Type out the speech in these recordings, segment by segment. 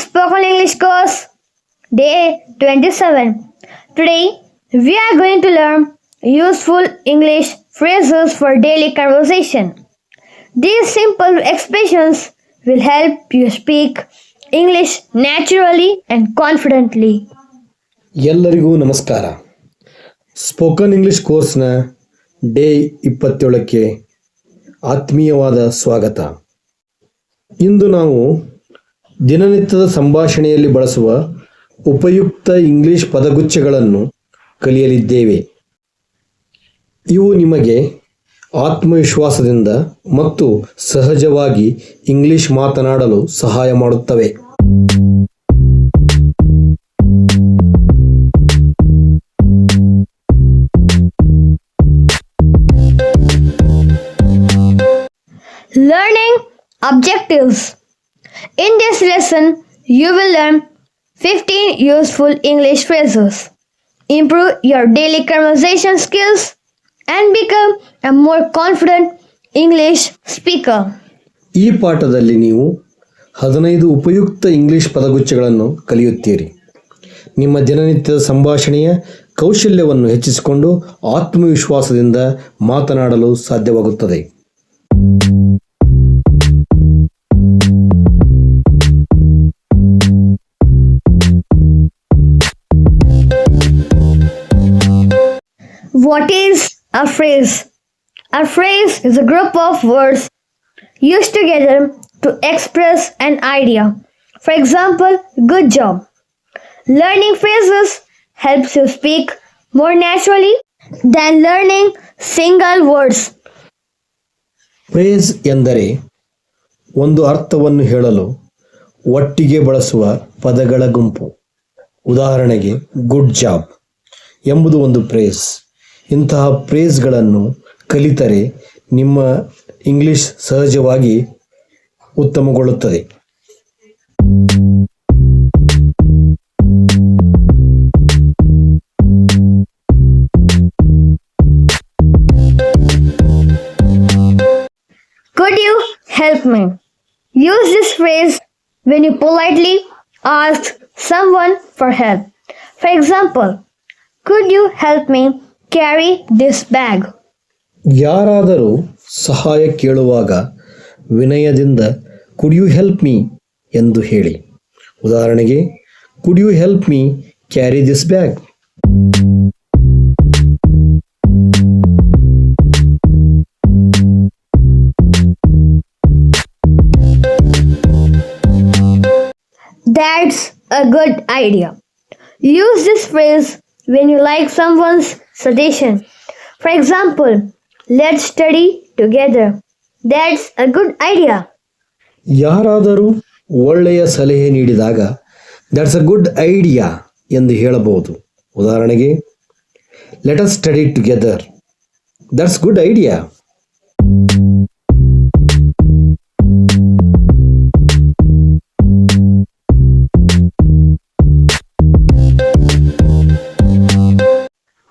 Spoken English course, day 27. Today, we are going to learn useful English phrases for daily conversation. These simple expressions will help you speak English naturally and confidently. ಎಲ್ಲರಿಗೂ ನಮಸ್ಕಾರ. Spoken English ಕೋರ್ಸ್ನ day 27ಕ್ಕೆ ಆತ್ಮೀಯವಾದ ಸ್ವಾಗತ. ಇಂದು ನಾವು ದಿನನಿತ್ಯದ ಸಂಭಾಷಣೆಯಲ್ಲಿ ಬಳಸುವ ಉಪಯುಕ್ತ ಇಂಗ್ಲಿಷ್ ಪದಗುಚ್ಛಗಳನ್ನು ಕಲಿಯಲಿದ್ದೇವೆ. ಇವು ನಿಮಗೆ ಆತ್ಮವಿಶ್ವಾಸದಿಂದ ಮತ್ತು ಸಹಜವಾಗಿ ಇಂಗ್ಲಿಷ್ ಮಾತನಾಡಲು ಸಹಾಯ ಮಾಡುತ್ತವೆ. Learning objectives. In this lesson, you will learn 15 useful English phrases, improve your daily conversation skills, and become a more confident English speaker. ಈ ಪಾಠದಲ್ಲಿ ನೀವು 15 ಉಪಯುಕ್ತ ಇಂಗ್ಲಿಷ್ ಪದಗುಚ್ಛಗಳನ್ನು ಕಲಿಯುತ್ತೀರಿ. ನಿಮ್ಮ ದಿನನಿತ್ಯದ ಸಂಭಾಷಣೆಯ ಕೌಶಲ್ಯವನ್ನು ಹೆಚ್ಚಿಸಿಕೊಂಡು ಆತ್ಮವಿಶ್ವಾಸದಿಂದ ಮಾತನಾಡಲು ಸಾಧ್ಯವಾಗುತ್ತದೆ. What is a phrase? A phrase is a group of words used together to express an idea. For example, good job. Learning phrases helps you speak more naturally than learning single words. Phrase ಎಂದರೆ ಒಂದು ಅರ್ಥವನ್ನು ಹೇಳಲು ಒಟ್ಟಿಗೆ ಬಳಸುವ ಪದಗಳ ಗುಂಪು. ಉದಾಹರಣೆಗೆ good job ಎಂಬುದು ಒಂದು ಫ್ರೇಸ್. ಇಂತಹ ಫ್ರೇಸ್ಗಳನ್ನು ಕಲಿತರೆ ನಿಮ್ಮ ಇಂಗ್ಲಿಷ್ ಸಹಜವಾಗಿ ಉತ್ತಮಗೊಳ್ಳುತ್ತದೆ. Could you help me? Use this phrase when you politely ask someone for help. For example, could you help me carry this bag? ಯಾರಾದರೂ ಸಹಾಯ ಕೇಳುವಾಗ ವಿನಯದಿಂದ ಕುಡ್ ಯು ಹೆಲ್ಪ್ ಮೀ ಎಂದು ಹೇಳಿ. ಉದಾಹರಣೆಗೆ could you help me carry this bag. That's a good idea. Use this phrase when you like someone's suggestion. For example, let's study together. That's a good idea. ಯಾರಾದರೂ ಒಳ್ಳೆಯ ಸಲಹೆ ನೀಡಿದಾಗ that's a good idea ಎಂದು ಹೇಳಬಹುದು. ಉದಾಹರಣೆಗೆ let us study together. That's good idea.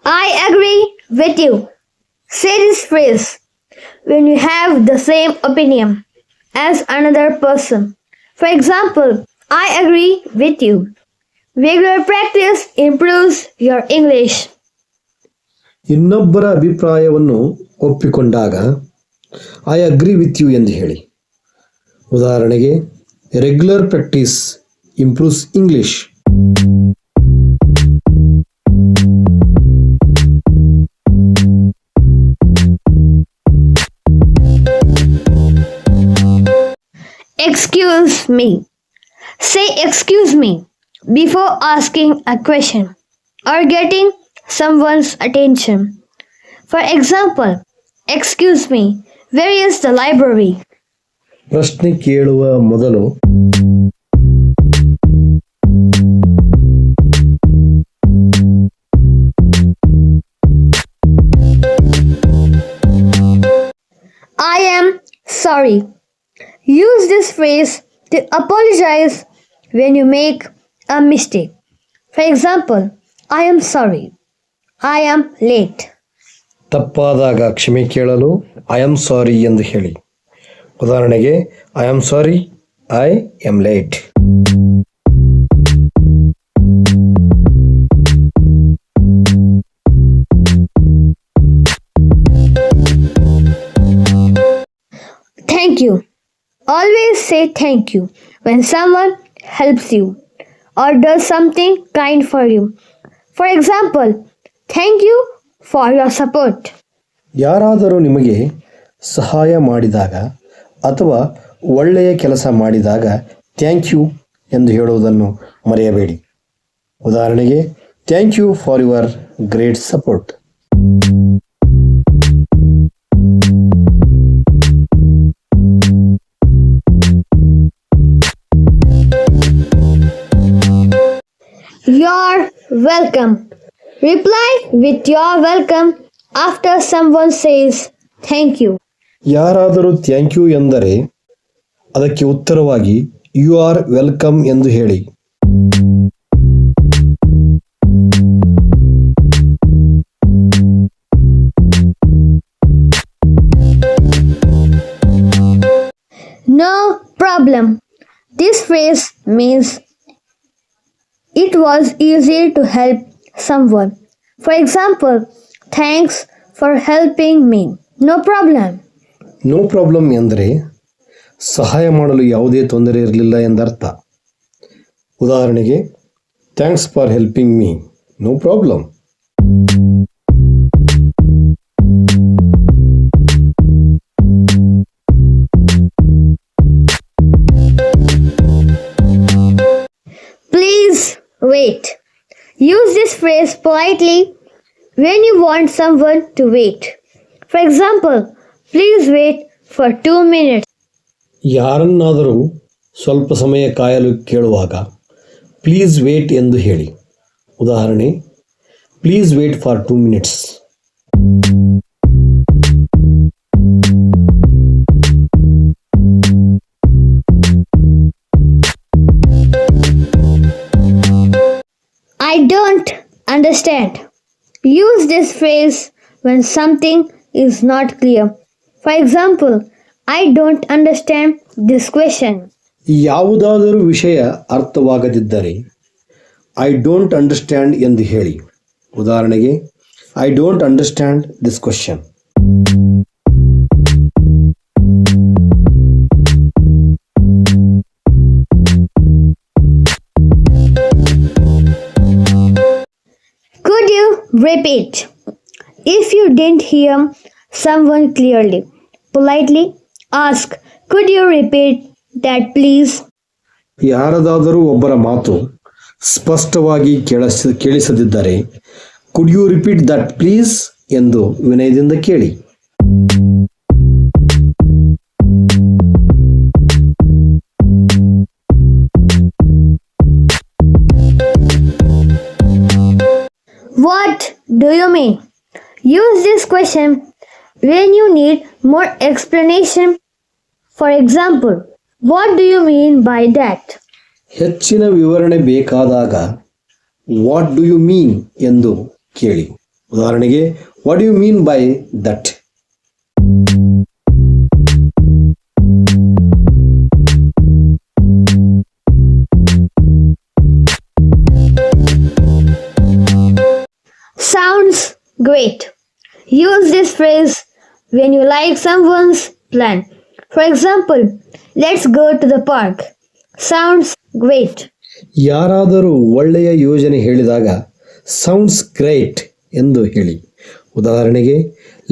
I agree with you. Say this phrase when you have the same opinion as another person. For example, I agree with you. Regular practice improves your English. ಇನ್ನೊಬ್ಬರ ಅಭಿಪ್ರಾಯವನ್ನು ಒಪ್ಪಿಕೊಂಡಾಗ I agree with you ಎಂದು ಹೇಳಿ. ಉದಾಹರಣೆಗೆ regular practice improves English. Excuse me. Say excuse me before asking a question or getting someone's attention. For example, excuse me, where is the library? ಪ್ರಶ್ನೆ ಕೇಳುವ ಮೊದಲು I am sorry. Use this phrase to apologize when you make a mistake. For example, I am sorry. I am late. ತಪ್ಪಾದಾಗ ಕ್ಷಮೆ ಕೇಳಲು I am sorry ಎಂದು ಹೇಳಿ. ಉದಾಹರಣೆಗೆ I am sorry, I am late. say thank you when someone helps you or does something kind for you. For example, thank you for your support. ಯಾರಾದರೂ ನಿಮಗೆ ಸಹಾಯ ಮಾಡಿದಾಗ ಅಥವಾ ಒಳ್ಳೆಯ ಕೆಲಸ ಮಾಡಿದಾಗ ಥ್ಯಾಂಕ್ ಯು ಎಂದು ಹೇಳುವುದನ್ನು ಮರೆಯಬೇಡಿ. ಉದಾಹರಣೆಗೆ, thank you for your great support. You're welcome. Reply with you're welcome after someone says thank you. ಯಾರಾದರೂ ಥ್ಯಾಂಕ್ ಯು ಎಂದರೆ ಅದಕ್ಕೆ ಉತ್ತರವಾಗಿ ಯು ಆರ್ ವೆಲ್ಕಮ್ ಎಂದು ಹೇಳಿ. No problem. This phrase means it was easy to help someone. For example, thanks for helping me. No problem. No problem ಎಂದರೆ ಸಹಾಯ ಮಾಡಲು ಯಾವುದೇ ತೊಂದರೆ ಇರಲಿಲ್ಲ ಎಂದರ್ಥ. ಉದಾಹರಣೆಗೆ, thanks for helping me. No problem. Please wait. Use this phrase politely when you want someone to wait. For example, please wait for 2 minutes. ಯಾರನ್ನಾದರೂ ಸ್ವಲ್ಪ ಸಮಯ ಕಾಯಲು ಕೇಳುವಾಗ ಪ್ಲೀಸ್ ವೇಟ್ ಎಂದು ಹೇಳಿ. ಉದಾಹರಣೆ, please wait for 2 minutes. I don't understand. Use this phrase when something is not clear. For example, I don't understand this question. ಯಾವುದಾದರೂ ವಿಷಯ ಅರ್ಥವಾಗದಿದ್ದರೆ ಐ ಡೋಂಟ್ ಅಂಡರ್ಸ್ಟ್ಯಾಂಡ್ ಎಂದು ಹೇಳಿ. ಉದಾಹರಣೆಗೆ, I don't understand this question. Could you repeat? If you didn't hear someone clearly, politely ask, could you repeat that please? ಯಾರದಾದರೂ ಒಬ್ಬರ ಮಾತು ಸ್ಪಷ್ಟವಾಗಿ ಕೇಳಿಸದಿದ್ದರೆ could you repeat that please ಎಂದು ವಿನಯದಿಂದ ಕೇಳಿ. What do you mean? Use this question when you need more explanation. For example, what do you mean by that? ಹೆಚ್ಚಿನ ವಿವರಣೆ ಬೇಕಾದಾಗ ವಾಟ್ ಡು ಯು ಮೀನ್ ಎಂದು ಕೇಳಿ. ಉದಾಹರಣೆಗೆ, what do you mean by that. Sounds great. Use this phrase when you like someone's plan. For example, let's go to the park. Sounds great. ಯಾರಾದರೂ ಒಳ್ಳೆಯ ಯೋಜನೆ ಹೇಳಿದಾಗ ಸೌಂಡ್ಸ್ ಗ್ರೇಟ್ ಎಂದು ಹೇಳಿ. ಉದಾಹರಣೆಗೆ,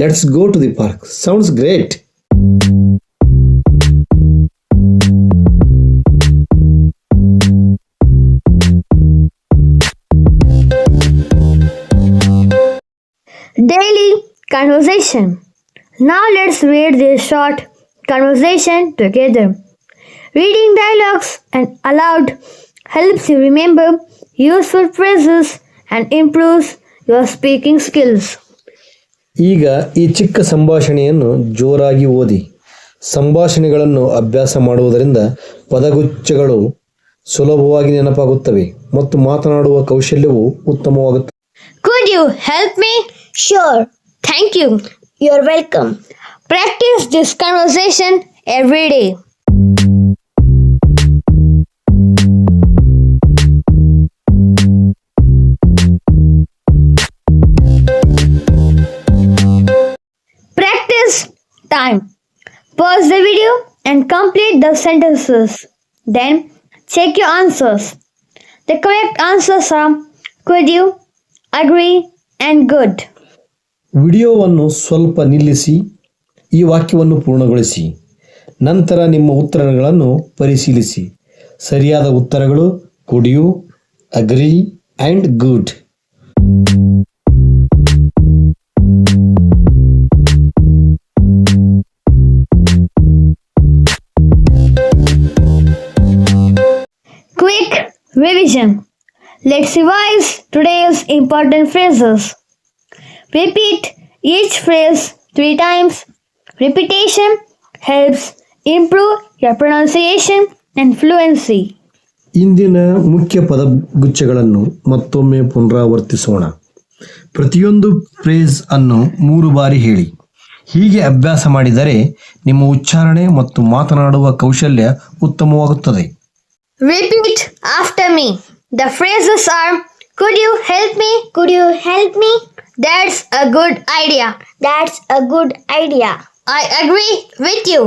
let's go to the park. Sounds great. Daily conversation. Now let's read this short conversation together. Reading dialogues and aloud helps you remember useful phrases and improves your speaking skills. ಈಗ ಈ ಚಿಕ್ಕ ಸಂಭಾಷಣೆಯನ್ನು ಜೋರಾಗಿ ಓದಿ. ಸಂಭಾಷಣೆಗಳನ್ನು ಅಭ್ಯಾಸ ಮಾಡುವುದರಿಂದ ಪದಗುಚ್ಛಗಳು ಸುಲಭವಾಗಿ ನೆನಪಾಗುತ್ತವೆ ಮತ್ತು ಮಾತನಾಡುವ ಕೌಶಲ್ಯವು ಉತ್ತಮವಾಗುತ್ತದೆ. Could you help me? Sure. Thank you. You're welcome. Practice this conversation every day. Practice time. Pause the video and complete the sentences. Then check your answers. The correct answers are could you, agree, and good. ವಿಡಿಯೋವನ್ನು ಸ್ವಲ್ಪ ನಿಲ್ಲಿಸಿ ಈ ವಾಕ್ಯವನ್ನು ಪೂರ್ಣಗೊಳಿಸಿ. ನಂತರ ನಿಮ್ಮ ಉತ್ತರಗಳನ್ನು ಪರಿಶೀಲಿಸಿ. ಸರಿಯಾದ ಉತ್ತರಗಳು could you, agree and good. Quick revision. Let's revise today's important phrases. Repeat each phrase 3 times. Repetition helps improve your pronunciation and fluency. ಇಂದಿನ ಮುಖ್ಯ ಪದಗುಚ್ಛಗಳನ್ನು ಮತ್ತೊಮ್ಮೆ ಪುನರಾವರ್ತಿಸೋಣ. ಪ್ರತಿಯೊಂದು ಫ್ರೇಸ್ ಅನ್ನು 3 ಬಾರಿ ಹೇಳಿ. ಹೀಗೆ ಅಭ್ಯಾಸ ಮಾಡಿದರೆ ನಿಮ್ಮ ಉಚ್ಚಾರಣೆ ಮತ್ತು ಮಾತನಾಡುವ ಕೌಶಲ್ಯ ಉತ್ತಮವಾಗುತ್ತದೆ. Repeat after me. The phrases are could you help me? Could you help me? That's a good idea. That's a good idea. I agree with you.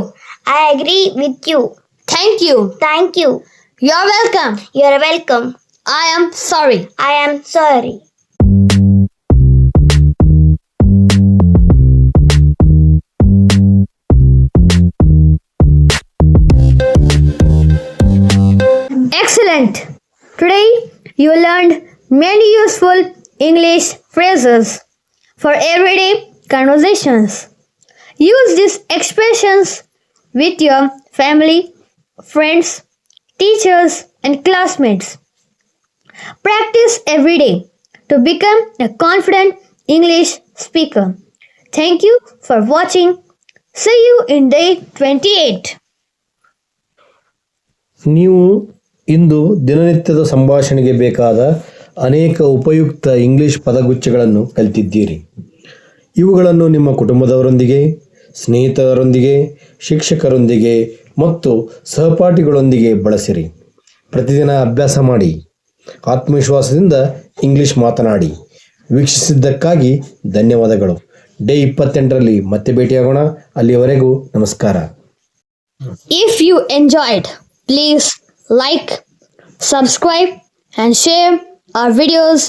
I agree with you. Thank you. Thank you. You're welcome. You're welcome. I am sorry. I am sorry. Excellent. Today you learned many useful English phrases for everyday conversations. Use these expressions with your family, friends, teachers, and classmates. Practice every day to become a confident English speaker. Thank you for watching. See you in day 28. ನೀವು ಇಂದು ದಿನನಿತ್ಯದ ಸಂಭಾಷಣೆಗೆ ಬೇಕಾದ ಅನೇಕ ಉಪಯುಕ್ತ English ಪದಗುಚ್ಛಗಳನ್ನು ಕಲಿತಿದ್ದೀರಿ. ಇವುಗಳನ್ನು ನಿಮ್ಮ ಕುಟುಂಬದವರೊಂದಿಗೆ, ಸ್ನೇಹಿತರೊಂದಿಗೆ, ಶಿಕ್ಷಕರೊಂದಿಗೆ ಮತ್ತು ಸಹಪಾಠಿಗಳೊಂದಿಗೆ ಬಳಸಿರಿ. ಪ್ರತಿದಿನ ಅಭ್ಯಾಸ ಮಾಡಿ. ಆತ್ಮವಿಶ್ವಾಸದಿಂದ ಇಂಗ್ಲಿಷ್ ಮಾತನಾಡಿ. ವೀಕ್ಷಿಸಿದ್ದಕ್ಕಾಗಿ ಧನ್ಯವಾದಗಳು. ಡೇ 28ರಲ್ಲಿ ಮತ್ತೆ ಭೇಟಿಯಾಗೋಣ. ಅಲ್ಲಿಯವರೆಗೂ ನಮಸ್ಕಾರ. If you enjoyed, please like, subscribe, and share our videos.